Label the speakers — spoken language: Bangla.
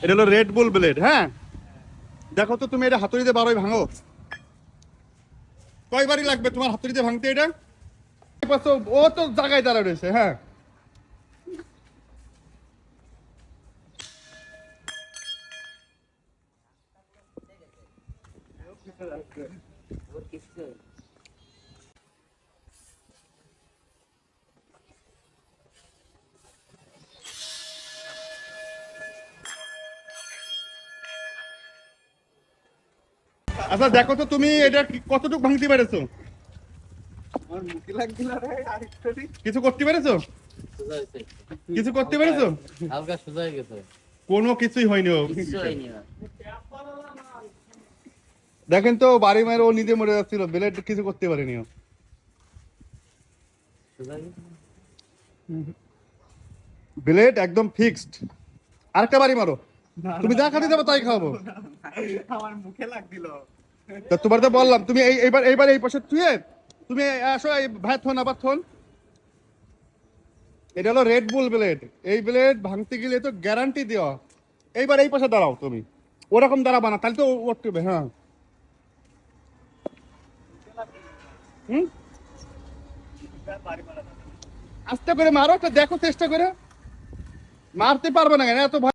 Speaker 1: এটা হলো রেড বুল ব্লেড। হ্যাঁ, দেখো তো তুমি এটা হাতুড়িতে বারোই ভাঙো, কয়বারই লাগবে তোমার হাতুড়িতে ভাঙতে এটা? ও তো জায়গায় দাঁড়া রয়েছে। হ্যাঁ, আচ্ছা দেখো তো তুমি এটা কতটুকু ভাঙতে পেরেছো?
Speaker 2: আমার মুখে লাগছিল রে আরেকটা
Speaker 1: কিছু করতে পেরেছো?
Speaker 3: সোজা হয়েছে।
Speaker 1: কিছু করতে পেরেছো?
Speaker 3: হালকা সোজা হয়ে গেছে।
Speaker 1: কোনো কিছুই হয়নি ও।
Speaker 3: কিচ্ছু হয়নি আর।
Speaker 1: দেখেন তো বাড়ি মায়ের ও নিজে মরে যাচ্ছিল, ব্লেড কিছু করতে পারেনি ও।
Speaker 3: সোজা হয়ে গেছে।
Speaker 1: ব্লেড একদম ফিক্সড। আরেকটা বাড়ি মারো, তুমি যা খাতে যাবো তাই খাওয়াবো।
Speaker 2: আমার মুখে লাগছিল।
Speaker 1: তা তোমার তো বললাম তুমি এইবার এই পাশে থুয়ে তুমি আসো, এই ভাই থন আবার থন। এটা হলো রেড বুল ব্লেড। এই ব্লেড ভাঙতে গেলে তো গ্যারান্টি দেওয়া। এইবার এই পাশে দাঁড়াও তুমি, ওরকম দাঁড়াবা না, তাহলে তো উঠবে। হ্যাঁ, হুম, আস্তে করে মারো, একটা দেখো চেষ্টা করে। মারতে পারবে না কেন এত ভয়?